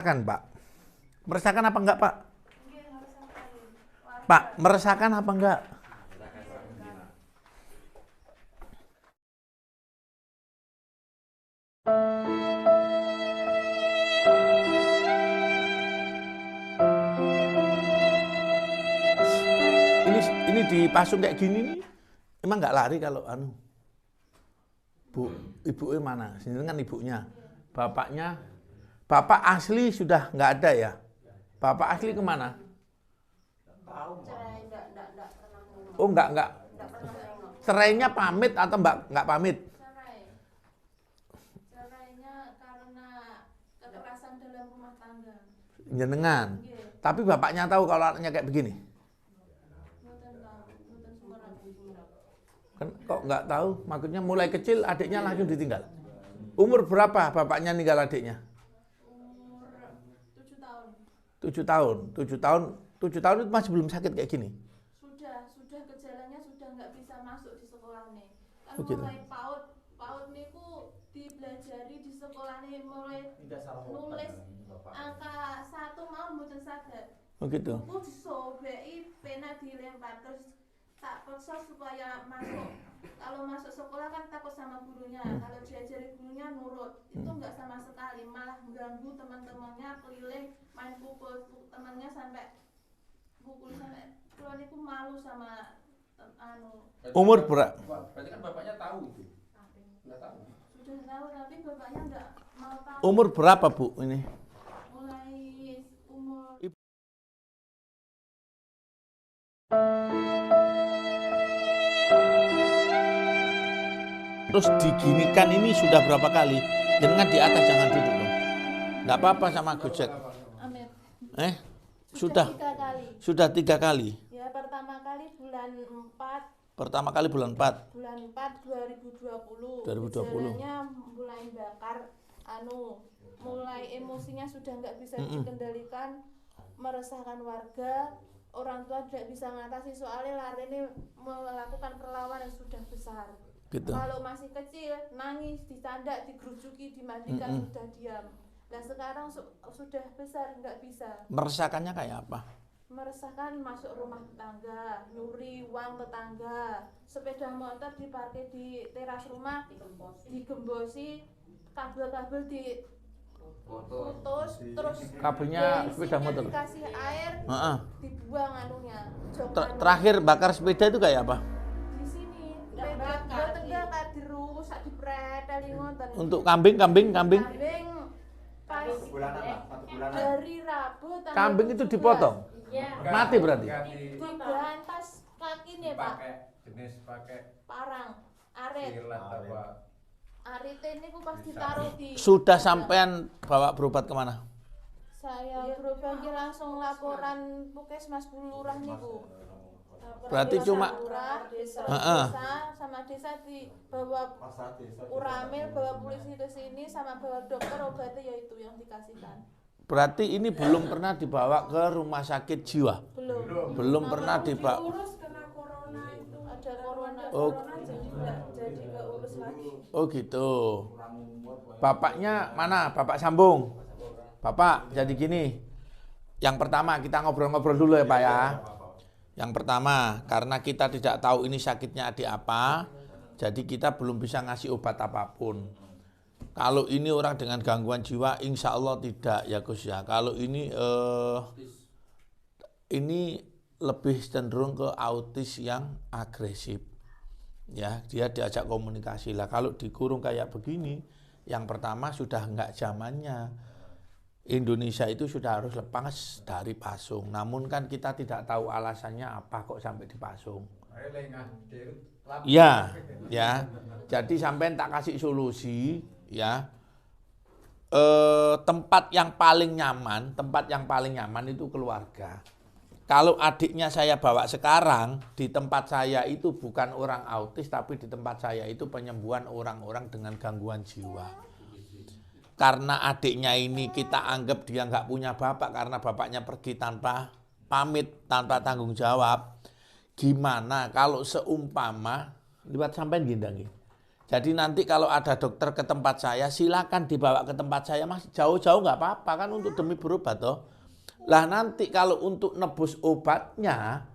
Kan, Pak. Meresahkan apa enggak, Pak? Pak, meresahkan apa enggak? Ini dipasung kayak gini nih. Emang enggak lari kalau Bu, ibunya mana? Sini kan ibunya. Bapaknya, bapak asli sudah enggak ada ya? Bapak asli kemana? Oh, enggak. Cerainya pamit atau enggak pamit? Cerainya karena kekerasan dalam rumah tangga. Jenengan. Tapi bapaknya tahu kalau anaknya kayak begini? Kan kok nggak tahu? Maksudnya mulai kecil adiknya langsung ditinggal. Umur berapa bapaknya ninggal adiknya? Umur 7 tahun. 7 tahun. 7 tahun itu masih belum sakit kayak gini. Sudah gejalanya sudah nggak bisa masuk di sekolah nih. Kan Oh, gitu. mulai PAUD niku dipelajari di sekolah nih mulai nulis angka 1 mau mboten saged. Oh gitu. Buku disobeki, pena dilempar terus tak paksa supaya masuk. Kalau masuk sekolah kan takut sama gurunya. Kalau diajari gurunya nurut. Itu enggak sama sekali, malah mengganggu teman-temannya, keliling, main pukul temannya sampai pukul sampai keluar itu malu sama Umur berapa? Berarti kan bapaknya tahu itu. Enggak tahu. Sudah tahu tapi bapaknya enggak mau tahu. Umur berapa, Bu, ini? Mulai umur Terus diginikan ini sudah berapa kali? Jangan di atas, jangan duduk dong. Nggak apa-apa sama Gojek. Amin. Sudah 3 kali. Sudah 3 kali. Ya, pertama kali bulan 4 Pertama kali bulan 4. bulan 4 2020. 2020. Gejalanya mulai bakar mulai emosinya sudah nggak bisa dikendalikan, meresahkan warga, orang tua tidak bisa mengatasi soalnya lari ini melakukan perlawanan yang sudah besar. Gitu. Kalau masih kecil nangis, ditandak, digerujuki, dimandikan sudah diam. Nah sekarang sudah besar nggak bisa. Meresahkannya kayak apa? Meresahkan masuk rumah tetangga, nyuri uang tetangga, sepeda motor diparkir di teras rumah, digembosi, kabel-kabel diputus, terus Kabelnya bensin sepeda motor. dikasih air, dibuang Terakhir bakar sepeda itu kayak apa? di sini, sepeda terbakar, dirusak, dipreteli ngoten. Untuk kambing. Kambing pas Bulan apa? 1 bulan. dari Rabu tanggal Kambing itu 17. dipotong. Iya. Mati berarti. Digantas kakinya Pak. Pakai Parang, arit. sirlat apa? Arit ini pas ditaruh di. Sudah sampean bawa berobat kemana? Saya berobat langsung laporan Puskesmas Bulurah niku. Berarti cuma desa sama desa dibawa Uramil, bawa polisi ke sini sama bawa dokter, obatnya yaitu yang dikasihkan. Berarti ini belum pernah dibawa ke rumah sakit jiwa. Belum pernah dibawa. Diurus kena corona itu. Ada corona jadi nggak urus lagi. Oh gitu. Bapaknya mana? Bapak sambung. Bapak, jadi gini. Yang pertama kita ngobrol-ngobrol dulu ya Pak ya. Yang pertama, karena kita tidak tahu ini sakitnya adik apa, jadi kita belum bisa ngasih obat apapun. Kalau ini orang dengan gangguan jiwa, insya Allah tidak ya Gus ya. Kalau ini lebih cenderung ke autis yang agresif. Ya, dia diajak komunikasi lah. Kalau dikurung kayak begini, yang pertama sudah enggak zamannya. Indonesia itu sudah harus lepas dari pasung. Namun kan kita tidak tahu alasannya apa kok sampai dipasung. Ya. Jadi sampai tak kasih solusi ya. Tempat yang paling nyaman itu keluarga. Kalau adiknya saya bawa sekarang, di tempat saya itu bukan orang autis, tapi di tempat saya itu penyembuhan orang-orang dengan gangguan jiwa. Karena adiknya ini kita anggap dia nggak punya bapak karena bapaknya pergi tanpa pamit, tanpa tanggung jawab. Gimana kalau seumpama, liwat sampean gindangi. Jadi nanti kalau ada dokter ke tempat saya, silakan dibawa ke tempat saya, Mas. Jauh-jauh nggak apa-apa kan untuk demi berobat toh. Lah nanti kalau untuk nebus obatnya,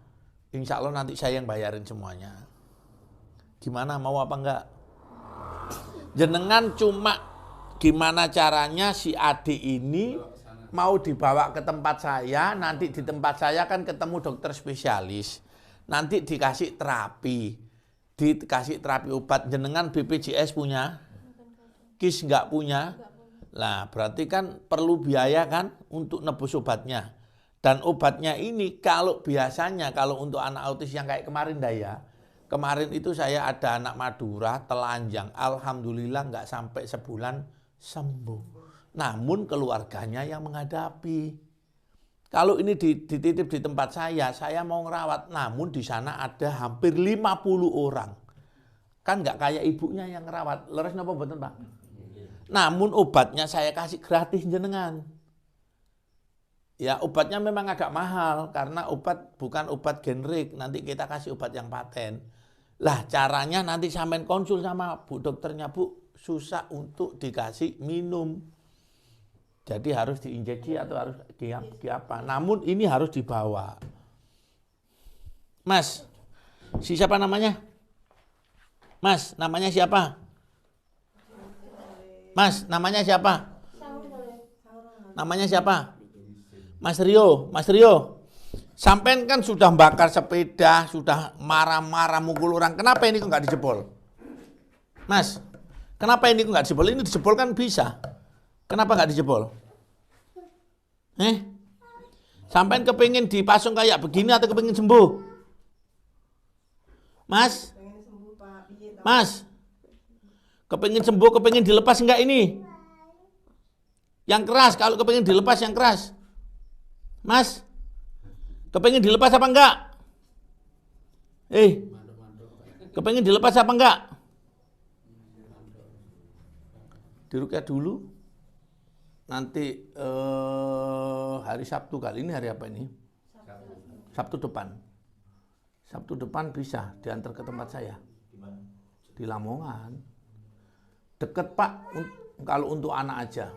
insya Allah nanti saya yang bayarin semuanya. Gimana, mau apa enggak? Jenengan cuma gimana caranya si adik ini mau dibawa ke tempat saya, nanti di tempat saya kan ketemu dokter spesialis. Nanti dikasih terapi. Dikasih terapi obat. Jenengan BPJS punya? KIS enggak punya? Nah, berarti kan perlu biaya kan untuk nebus obatnya. Dan obatnya ini kalau biasanya kalau untuk anak autis yang kayak kemarin Daya, kemarin itu saya ada anak Madura telanjang, alhamdulillah nggak sampai sebulan sembuh. Namun keluarganya yang menghadapi. Kalau ini dititip di tempat saya mau ngerawat, namun di sana ada hampir 50 orang. Kan nggak kayak ibunya yang ngerawat. Leres napa mboten, Pak? Namun obatnya saya kasih gratis jenengan. Ya, obatnya memang agak mahal karena obat bukan obat generik, nanti kita kasih obat yang paten. Lah caranya nanti sampean konsul sama Bu dokternya, Bu, susah untuk dikasih minum. Jadi harus diinjeksi atau harus di apa. Namun ini harus dibawa. Mas, siapa namanya? Mas, namanya siapa? Mas, namanya siapa? Namanya siapa? Mas Rio, Mas Rio. Sampean kan sudah bakar sepeda, sudah marah-marah mukul orang. Kenapa ini kok nggak dijebol? Mas, kenapa ini kok nggak dijebol? Ini dijebol kan bisa. Kenapa nggak dijebol? Sampean kepingin dipasung kayak begini atau kepingin sembuh? Mas? Mas? Kepingin sembuh, kepingin dilepas enggak ini? Yang keras, kalau kepingin dilepas yang keras. Mas? Kepingin dilepas apa enggak? Kepingin dilepas apa enggak? Dirukyah dulu. Nanti hari Sabtu kali ini hari apa ini? Sabtu depan. Sabtu depan bisa diantar ke tempat saya. Di Lamongan. Deket Pak, kalau untuk anak aja.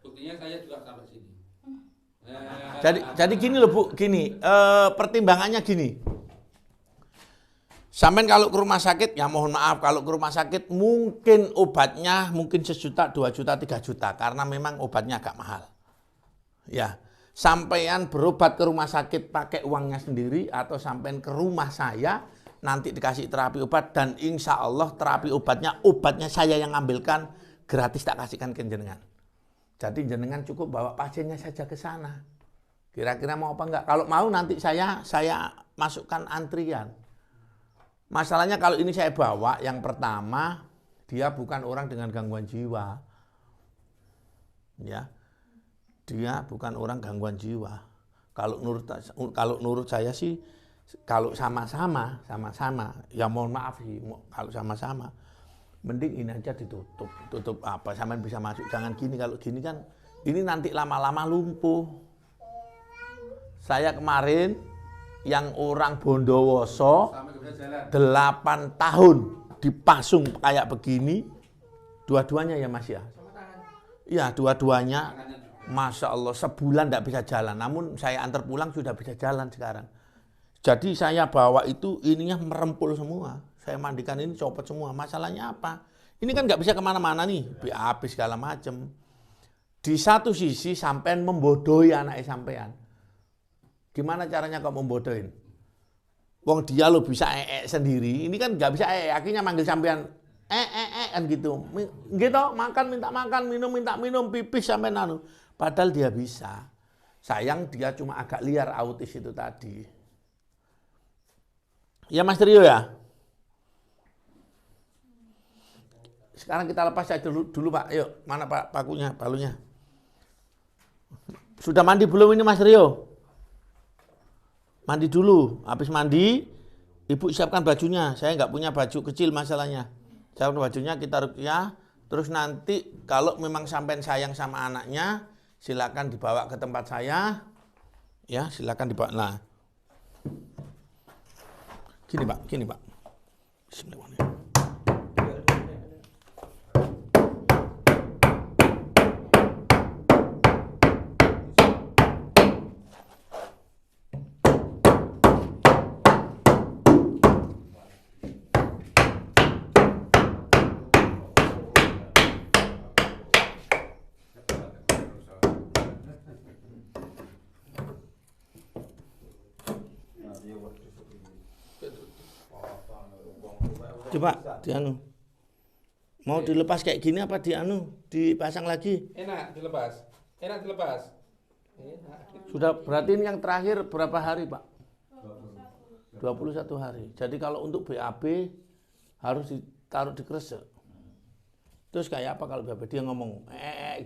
Buktinya saya juga sampai sini. Jadi gini loh Bu, gini, pertimbangannya gini. Sampai kalau ke rumah sakit, ya mohon maaf, kalau ke rumah sakit mungkin obatnya mungkin 1 juta, 2 juta, 3 juta. Karena memang obatnya agak mahal. Ya, sampean berobat ke rumah sakit pakai uangnya sendiri atau sampean ke rumah saya, nanti dikasih terapi obat dan insya Allah terapi obatnya saya yang ambilkan, gratis tak kasihkan ke jenengan. Jadi jenengan cukup bawa pasiennya saja ke sana. Kira-kira mau apa enggak? Kalau mau nanti saya masukkan antrian. Masalahnya kalau ini saya bawa, yang pertama dia bukan orang dengan gangguan jiwa. Ya. Dia bukan orang gangguan jiwa. Kalau menurut saya sih kalau sama-sama, ya mohon maaf sih, kalau sama-sama mending ini aja ditutup. Tutup apa? Sampean bisa masuk, jangan gini. Kalau gini kan ini nanti lama-lama lumpuh. Saya kemarin yang orang Bondowoso 8 tahun dipasung kayak begini, dua-duanya ya Mas ya? Iya, dua-duanya, Masya Allah, sebulan tidak bisa jalan, namun saya antar pulang sudah bisa jalan sekarang. Jadi saya bawa itu ininya merempul semua, saya mandikan ini copot semua. Masalahnya apa? Ini kan nggak bisa kemana-mana nih, BAB segala macem. Di satu sisi sampean membodohi anak sampean. Gimana caranya kau membodohin? Wong dia lo bisa sendiri, ini kan nggak bisa akhirnya manggil sampean kan gitu. Gitu, makan minta makan, minum minta minum, pipis sampean anu. Padahal dia bisa. Sayang dia cuma agak liar autis itu tadi. Ya Mas Rio ya. Sekarang kita lepas aja dulu Pak. Yuk, mana Pak palunya? Sudah mandi belum ini Mas Rio? Mandi dulu, habis mandi, ibu siapkan bajunya. Saya nggak punya baju kecil masalahnya. Siapkan bajunya, kita rukyah. Terus nanti kalau memang sampai sayang sama anaknya, silakan dibawa ke tempat saya. Ya, silakan dibawa. Nah, gini Pak. Bismillahirrahmanirrahim. lagi Pak, dianu. Mau dilepas kayak gini apa dipasang lagi? Enak dilepas. Sudah berarti ini yang terakhir berapa hari Pak? 21 hari. Jadi kalau untuk BAB harus ditaruh di kresek. Terus kayak apa kalau BAB dia ngomong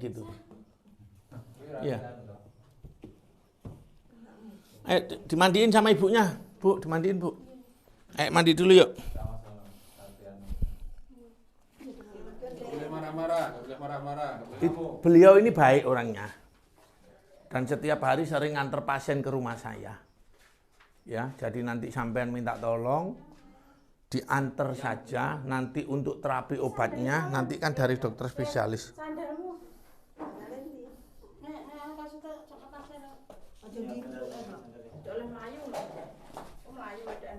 gitu. Iya. Dimandiin sama ibunya. Bu, dimandiin Bu. Mandi dulu yuk. Marah-marah. Beliau ini baik orangnya. Dan setiap hari sering nganter pasien ke rumah saya. Ya, jadi nanti sampean minta tolong diantar saja, nanti untuk terapi obatnya nanti kan dari dokter spesialis. Sandalmu. Nek kasih ke pasien. Aja gitu. Oleh melayu lho. Melayu badan.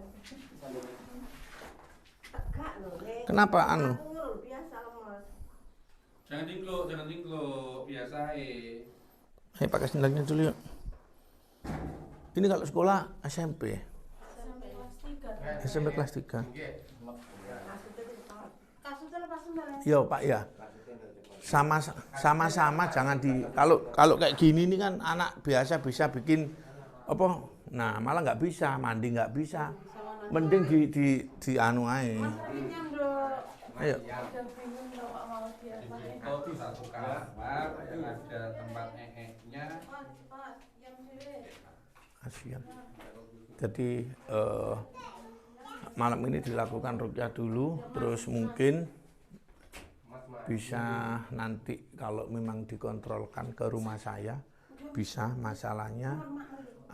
Tegak lho, Nek. Kenapa anu? Biasa lemes. Jangan tingkluk, biasa Pakai sendalnya dulu yuk. Ini kalau sekolah SMP. SMP kelas 3. Kasutnya lepas sendalnya. Iya Pak ya. Sama-sama jangan kalau kayak gini ini kan anak biasa bisa bikin apa? Nah, malah nggak bisa, mandi nggak bisa. Mending di anu ae. Ayo. Itu satu kamar yang ada tempat nya. Kasihan. Jadi malam ini dilakukan ruqyah dulu, terus mungkin bisa nanti kalau memang dikontrolkan ke rumah saya, bisa. Masalahnya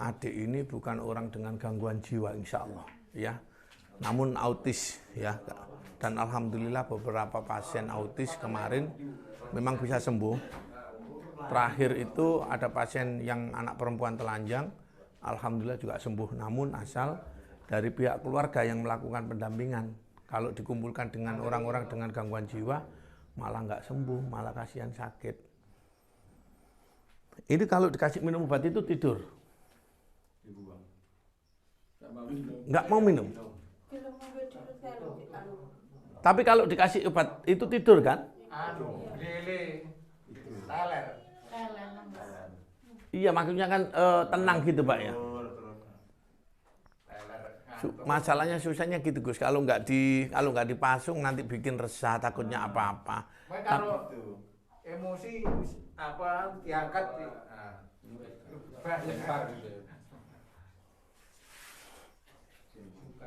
adik ini bukan orang dengan gangguan jiwa insya Allah ya, namun autis ya, dan alhamdulillah beberapa pasien autis kemarin memang bisa sembuh. Terakhir itu ada pasien yang anak perempuan telanjang, alhamdulillah juga sembuh, namun asal dari pihak keluarga yang melakukan pendampingan. Kalau dikumpulkan dengan orang-orang dengan gangguan jiwa malah nggak sembuh, malah kasihan sakit. Ini kalau dikasih minum obat itu tidur. Nggak mau minum. Tapi kalau dikasih obat itu tidur kan? Iya, maksudnya kan tenang gitu Pak ya. Masalahnya susahnya gitu Gus. Kalau nggak dipasung nanti bikin resah, takutnya apa-apa. Kalau emosi apa diangkat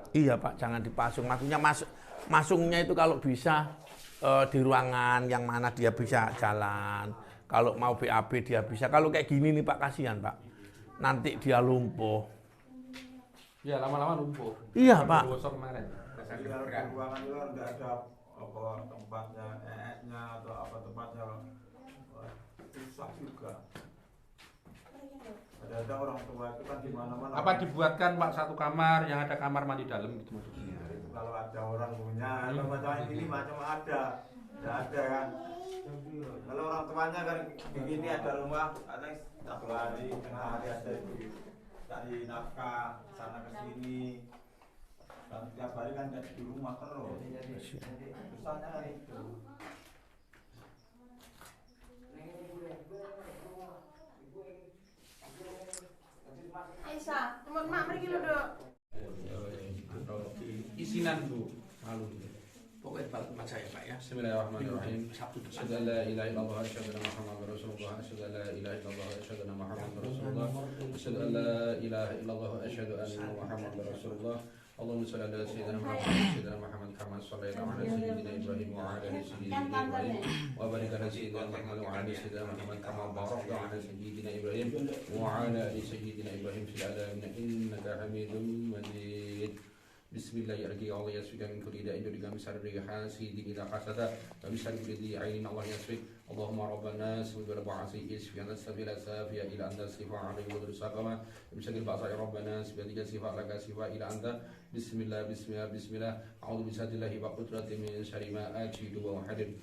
Iya Pak, jangan dipasung. Maksudnya masungnya itu kalau bisa di ruangan yang mana dia bisa jalan. Kalau mau BAB dia bisa. Kalau kayak gini nih Pak, kasihan Pak. Nanti dia lumpuh. Ya lama-lama lumpuh. Iya Pak. Kemarin. di ruangan itu nggak ada apa tempatnya nya atau apa tempatnya susah juga. Ada orang tua itu kan di mana-mana. Apa dibuatkan Pak satu kamar yang ada kamar mandi dalam gitu maksudnya? Ya, itu kalau ada orang punya, kalau macam ini macam ada, tidak ada kan. Kalau orang tuanya kan begini ada rumah, ada satu hari, tengah hari ada itu cari nafkah sana ke sini. Dan tiap hari kan jadi di rumah terus. Susahnya kan itu. Aisyah, teman mak pergi lu dok. Isinan Bu, malu. Pokoknya tempat saya Pak ya. Bismillahirrahmanirrahim. Sabtu depan. Asyhadu an la ilaha illallah wa asyhadu anna Muhammadar Rasulullah. Asyhadu an la ilaha illallah wa asyhadu anna Muhammadar Rasulullah. Asyhadu an la ilaha illallah wa asyhadu anna Muhammadar Rasulullah. Allahumma shalli ala sayyidina Muhammad wa sayyidina Muhammad kama shallaita ala sayyidina Ibrahim wa ala ali sayyidina Ibrahim wa barik ala sayyidina Muhammad wa ala sayyidina Muhammad kama barakta ala sayyidina Ibrahim wa ala ali sayyidina Ibrahim fil alamin innaka Hamidum Majid. Bismillahirrahmanirrahim. Allah yasfika min kulli da'in yurika min syarri hasidin idza hasada wa min syarri kulli ainin Allah yasfik. Allahumma rabban nas wa rabb asyi isfiana sabila safiya ila anta sifa alayhi wa saqama min syarri ba'sa rabbana sibadika sifa laka sifa ila anta. Bismillah bismillah bismillah. A'udzu billahi wa qudratihi min syarri ma ajidu wa uhadir.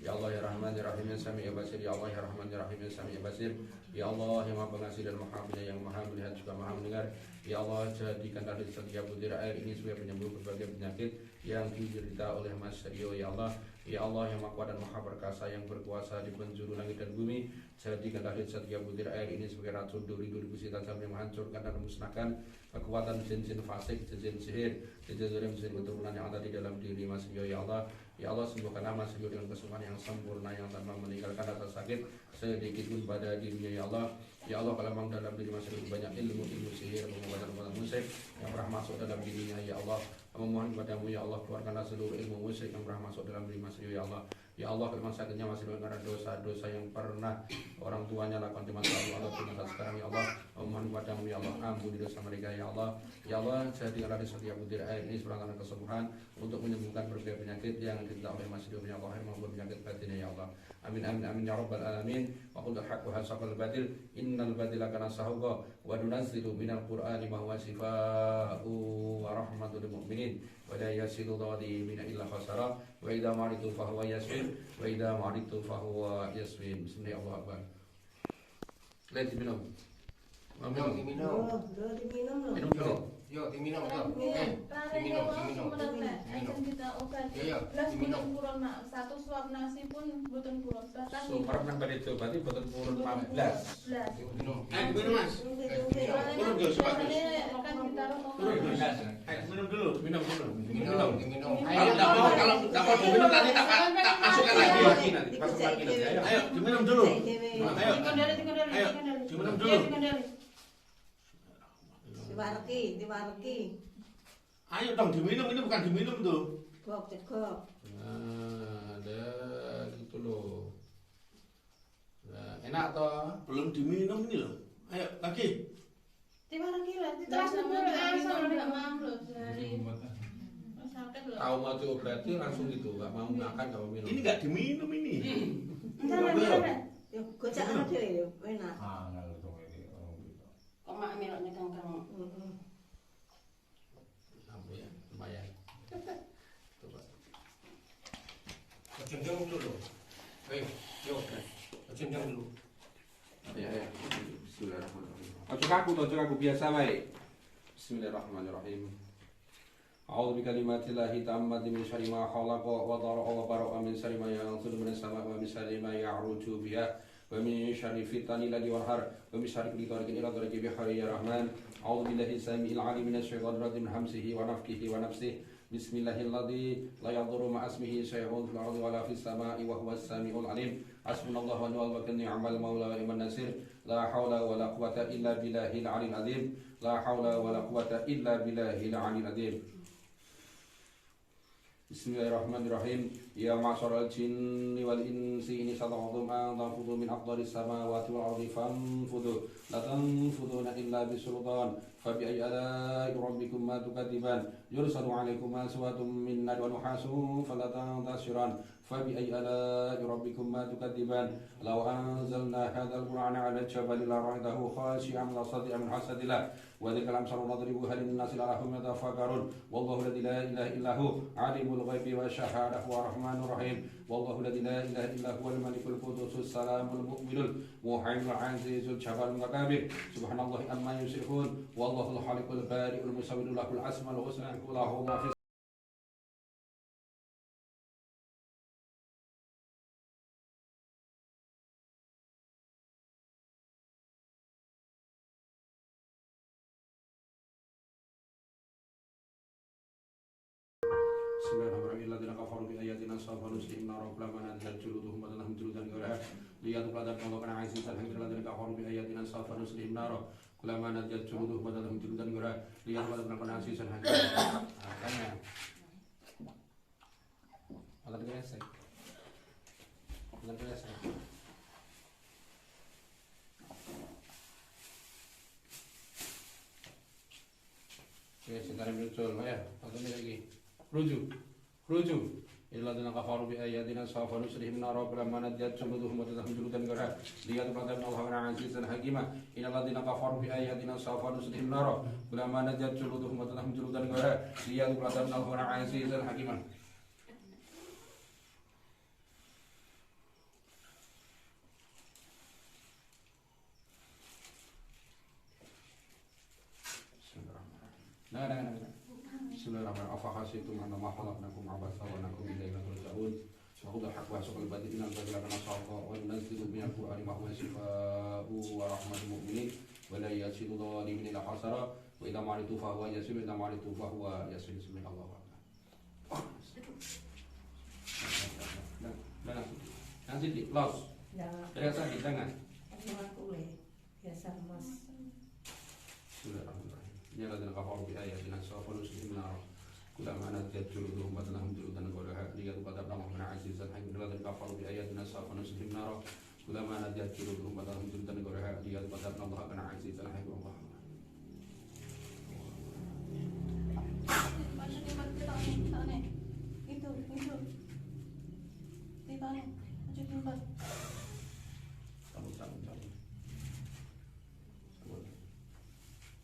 Ya Allah ya Rahman ya Rahim ya Sami ya Basir. Ya Allah ya Rahman ya Rahim ya Sami ya Basir. Ya Allah yang Maha Pengasih dan Maha Penyayang, Maha melihat juga Maha mendengar. Ya Allah, jadikanlah di setiap butir air ini sebagai penyembuh berbagai penyakit yang diderita oleh Mas Rio. Ya Allah, ya Allah yang Maha Kuat dan Maha Perkasa, yang berkuasa di penjuru langit dan bumi, jadikanlah di setiap butir air ini sebagai racun duri-duri besi tajam yang menghancurkan dan memusnahkan kekuatan jin-jin fasik, jin sihir, jin keturunan yang ada di dalam diri Mas Rio. Ya Allah, ya Allah, sembuhkanlah Mas Rio dengan kesembuhan yang sempurna yang tanpa meninggalkan rasa sakit sedikit pun pada dirinya. Ya Allah, ya Allah, kalau memang dalam diri Mas Rio banyak ilmu sihir, pengobatan musik yang pernah masuk dalam dirinya. Ya Allah, memohon kepadamu ya Allah, keluarkanlah seluruh ilmu musik yang pernah masuk dalam diri Mas Rio. Ya Allah, ya Allah, kalau memang sakitnya masih karena dosa-dosa yang pernah orang tuanya lakukan di masa lalu atau di masa sekarang. Ya Allah, memohon kepadamu ya Allah, ampuni dosa mereka. Ya Allah, ya Allah, jadikanlah di setiap butir air ini seberangkatan kesembuhan untuk menyembuhkan berbagai penyakit yang diderita oleh Mas Rio. Ya Allah, maupun penyakit batinnya. Ya Allah, amin amin amin ya rabbal alamin. Wa qul al-haqqu hasaqal batil innal batila kana sahuqa wa nunazzilu minal qur'ani ma huwa shifaa'u wa rahmatul lil mu'minin wa la yasilu dhalimin illa khasara wa idza maritu fa huwa yashfin wa idza maritu fa huwa yasfin. Bismillahirrahmanirrahim. Lihat diminum. Minum. Minum dulu. Yo, diminum yo. Diminum. Diminum. Kita obat. Iya, Belas diminum. bulan kurang nak satu suap nasi pun bukan kurang. Bahkan Super nang pada itu berarti betul purun 15. belas. Diminum. Diminum mas. Soalnya dulu, cepat. biasanya kan ditaruh Turun obat. mas. Minum dulu. Minum dulu. Diminum. Diminum. Ayo, tak mau kalau tak mau diminum nanti tak masukkan lagi. Lagi nanti masuk lagi nanti. Ayo. Ayo diminum dulu. Ayo. Dikondali. Ayo, diminum dulu. Iya, dikondali. Diwareki. Ayo dong diminum, ini bukan diminum tuh. Cegok. Nah, ada gitu loh. Nah, enak toh? Belum diminum ini loh. Ayo lagi. Diwareki lah, diterus dulu asal enggak mau loh sehari. Sakit loh. Tahu mau diobati langsung gitu, nggak mau makan, nggak mau minum. Ini nggak diminum ini. Entar. Ya gocak ana dhewe ya enak. Kok mak meloknya kangkang. Apa ya? Lumayan. Coba. Jenjang dulu. Ayo, yo. Jenjang dulu. Ya. Bismillahirrahmanirrahim. Ojo kaku biasa baik. Bismillahirrahmanirrahim. A'udzu bikalimatillahi tammati min syarri ma khalaqa wa dara'a wa bara'a min syarri ma yanzilu minas sama'i wa min syarri ma ya'ruju biha wa min syarri fitnil ladzi warhar wa min syarri kulli tariqin ila tariqi bihari ya rahman. A'udzu billahi samiil 'alim minasy syaithanir rajim hamzihi wa nafthihi wa nafsihi. Bismillahilladzi la yadurru ma ismihi syai'un fil ardi wa la fis sama'i wa huwas samiul 'alim. Hasbunallahu wa ni'mal wakeel ni'mal maula wa ni'man nasir. La haula wa la quwwata illa billahil 'aliyyil 'azim. La haula wa la quwwata illa billahil 'aliyyil 'azim. Bismillahirrahmanirrahim. Ya ma'syaral jinni wal insi in istata'tum an tanfudhu min aqdaris samawati wal ardi fanfudhu la tanfudhuna illa bisultan fa bi ayyi ala'i rabbikuma tukadziban yursalu 'alaykum aswatun min nar wa nuhasun fala tantasiran fa bi ayyi ala'i rabbikuma tukadziban law anzalna hadzal qur'ana 'ala jabalin la ra'aytahu khashi'an la sadi'an min hasadillah wa dzikra amsalu nadribuha lin-nasi la'allahum yatafakkarun wallahu la ilaha illa hu 'alimul ghaibi wasyahadah wa rahmanur rahim wallahu la ilaha illa huwal malikul qudusus salamul mu'minul muhaiminul azizul jabbarul mutakabir subhanallahi amma yusyrikun wallahu al-khaliqul bari'ul musawwirul lahul asmaul husna lahu ma fis Bismillahirrahmanirrahim. Alladzina kafaru bi ayatina sawfa nuslihim nar wa lamma nadhal juluduhum wa lahum juludan ghayraha liyadkhulu adab kana azizan hamid. Alladzina kafaru bi ayatina sawfa nuslihim nar wa lamma nadhal juluduhum wa lahum juludan ghayraha liyadkhulu adab kana azizan hamid. Makanya alat kresek. Alat kresek. Oke, sekarang muncul ya. Satu lagi. Ruju. Illadzina kafaru bi ayatina sawfa nuslihim nar wa lamma nadjat juluduhum wa lahum juludan ghayraha liyadkhulu Allaha azizan hakima. Innalladzina kafaru bi ayatina sawfa nuslihim nar wa lamma nadjat juluduhum wa lahum juludan ghayraha liyadkhulu Allaha azizan hakima. Bismillahirrahmanirrahim. Afahasitum annama khalaqnakum abatha wa annakum ilaina turja'un. Wa qul haqq wa suqal batin inna dzalika nasaqqa wa nunzilu minal qur'ani ma huwa shifaa'un wa rahmatul mu'minin wa la yazidu dhalimin illa hasara wa idza maritu fa huwa yashfi wa idza maritu fa huwa yashfi. Bismillahirrahmanirrahim. Yang sini, los. Biasa di tangan. Biasa mas. Bismillahirrahmanirrahim. Ya ladzina kafaru bi ayatina sawfa nusihim nar. Kullama nadjat juluduhum badalahum juludan ghayraha liyadhaqu min azizan hakim. Ya ladzina kafaru bi ayatina sawfa nusihim nar. Kullama nadjat juluduhum badalahum juludan ghayraha liyadhaqu min azizan hakim.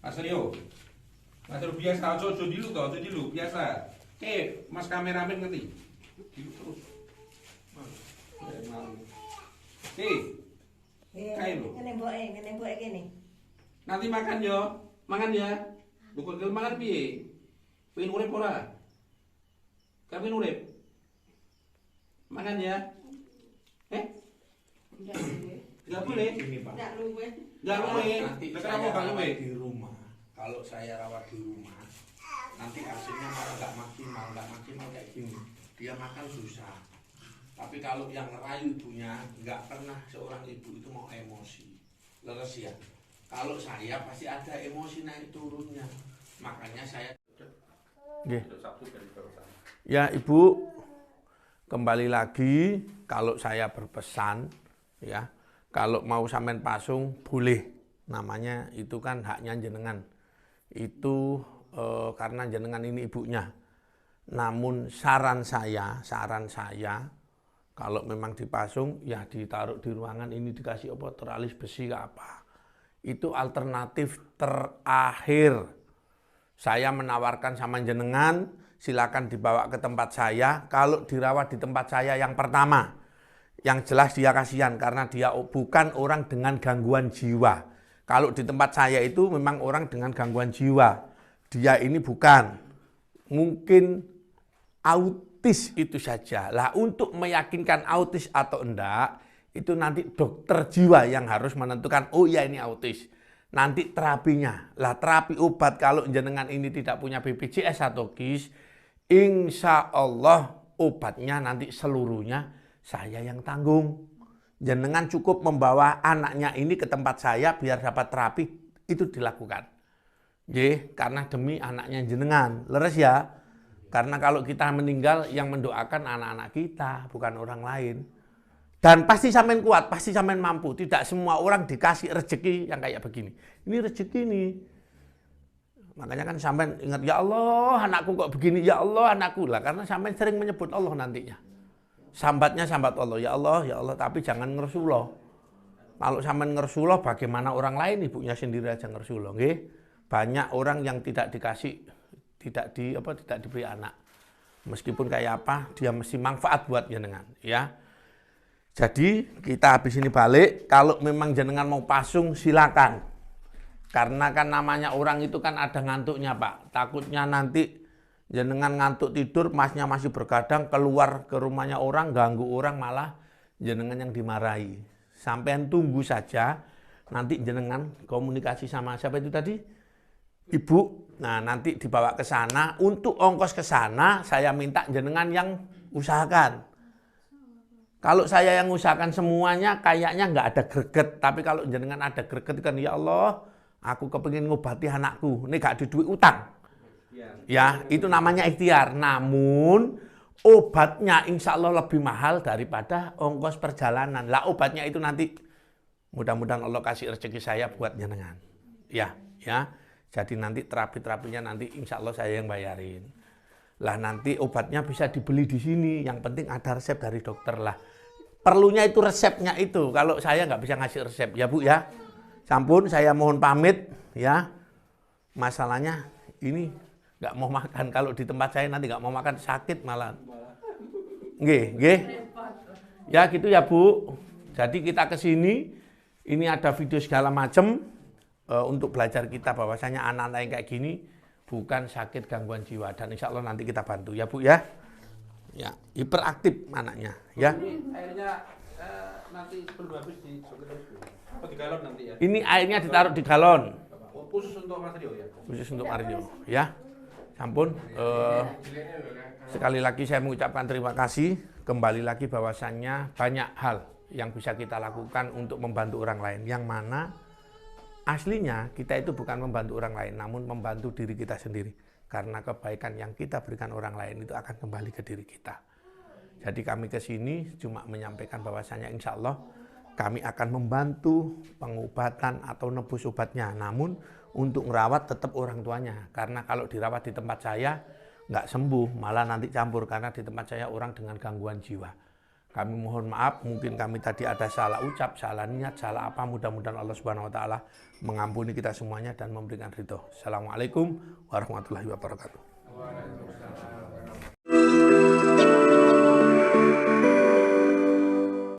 Mas Rio, Mas Rio biasa, ojo dulu biasa. Mas kameramen ngerti? Dulu terus. Kayak lu. Ngene mbok kene. Nanti makan ya. Bukan kalau makan piye? Pengen urip ora? Pengen urip? Makan ya. Enggak boleh. Ini Pak. Ndak luwe. Enggak boleh. Nanti Kenapa saya enggak boleh? rawat di rumah. Kalau saya rawat di rumah, nanti hasilnya malah nggak maksimal kayak gini. Dia makan susah. Tapi kalau yang ngerayu ibunya, nggak pernah seorang ibu itu mau emosi. Leres ya. Kalau saya pasti ada emosi naik turunnya. Makanya saya. Nggih. Ya Ibu, kembali lagi kalau saya berpesan ya, kalau mau sampean pasung boleh, namanya itu kan haknya jenengan. Itu karena jenengan ini ibunya. Namun saran saya kalau memang dipasung ya ditaruh di ruangan ini, dikasih apa, teralis besi apa. Itu alternatif terakhir. Saya menawarkan sama jenengan, silakan dibawa ke tempat saya. Kalau dirawat di tempat saya yang pertama, yang jelas dia kasihan karena dia bukan orang dengan gangguan jiwa. Kalau di tempat saya itu memang orang dengan gangguan jiwa. Dia ini bukan. Mungkin autis itu saja. Lah untuk meyakinkan autis atau enggak, itu nanti dokter jiwa yang harus menentukan, oh ya ini autis. Nanti terapinya. Lah terapi obat kalau jenengan ini tidak punya BPJS atau KIS, insya Allah obatnya nanti seluruhnya saya yang tanggung. Jenengan cukup membawa anaknya ini ke tempat saya biar dapat terapi, itu dilakukan. Karena demi anaknya jenengan. Leres ya? Karena kalau kita meninggal yang mendoakan anak-anak kita, bukan orang lain. Dan pasti sampean kuat, pasti sampean mampu. Tidak semua orang dikasih rezeki yang kayak begini. Ini rezeki nih. Makanya kan sampean ingat, ya Allah anakku kok begini, ya Allah anakku lah. Karena sampean sering menyebut Allah nantinya. Sambatnya sambat Allah, ya Allah, tapi jangan ngersullah. Kalau sampean ngersullah, bagaimana orang lain? Ibunya sendiri aja ngersullah, nggih. Banyak orang yang tidak dikasih, tidak diberi anak. Meskipun kayak apa, dia mesti manfaat buat jenengan, ya. Jadi kita habis ini balik, kalau memang jenengan mau pasung silakan. Karena kan namanya orang itu kan ada ngantuknya, Pak. Takutnya nanti jenengan ngantuk tidur, masnya masih bergadang, keluar ke rumahnya orang, ganggu orang, malah jenengan yang dimarahi. Sampean tunggu saja, nanti jenengan komunikasi sama siapa itu tadi? Ibu. Nah nanti dibawa ke sana, untuk ongkos ke sana saya minta jenengan yang usahakan. Kalau saya yang usahakan semuanya kayaknya nggak ada greget, tapi kalau jenengan ada greget kan, ya Allah, aku kepengin ngobati anakku, ini gak ada duit utang. Ya, itu namanya ikhtiar. Namun obatnya insya Allah lebih mahal daripada ongkos perjalanan. Lah obatnya itu nanti mudah-mudahan Allah kasih rezeki saya buat jenengan. Ya. Jadi nanti terapi-terapinya nanti insya Allah saya yang bayarin. Lah nanti obatnya bisa dibeli di sini. Yang penting ada resep dari dokter lah. Perlunya itu resepnya itu. Kalau saya nggak bisa ngasih resep ya Bu ya. Sampun saya mohon pamit ya. Masalahnya ini nggak mau makan. Kalau di tempat saya nanti nggak mau makan, sakit malah. Nggih. Ya gitu ya Bu. Jadi kita ke sini, ini ada video segala macam untuk belajar kita bahwasanya anak-anak yang kayak gini bukan sakit gangguan jiwa. Dan insya Allah nanti kita bantu ya Bu ya. Ya, hiperaktif anaknya ya. Ini airnya nanti sebelum habis dijoget terus Bu. Apa di galon nanti ya? Ini airnya ditaruh di galon. Oh, khusus untuk Mas Rio ya? Khusus untuk Mario ya. Sampun, sekali lagi saya mengucapkan terima kasih. Kembali lagi bahwasannya banyak hal yang bisa kita lakukan untuk membantu orang lain. Yang mana aslinya kita itu bukan membantu orang lain, namun membantu diri kita sendiri. Karena kebaikan yang kita berikan orang lain itu akan kembali ke diri kita. Jadi kami ke sini cuma menyampaikan bahwasannya insya Allah kami akan membantu pengobatan atau nebus obatnya. Namun untuk merawat tetap orang tuanya. Karena kalau dirawat di tempat saya nggak sembuh, malah nanti campur. Karena di tempat saya orang dengan gangguan jiwa. Kami mohon maaf, mungkin kami tadi ada salah ucap, salah niat, salah apa. Mudah-mudahan Allah Subhanahu Wa Taala mengampuni kita semuanya dan memberikan ridho. Assalamualaikum warahmatullahi wabarakatuh.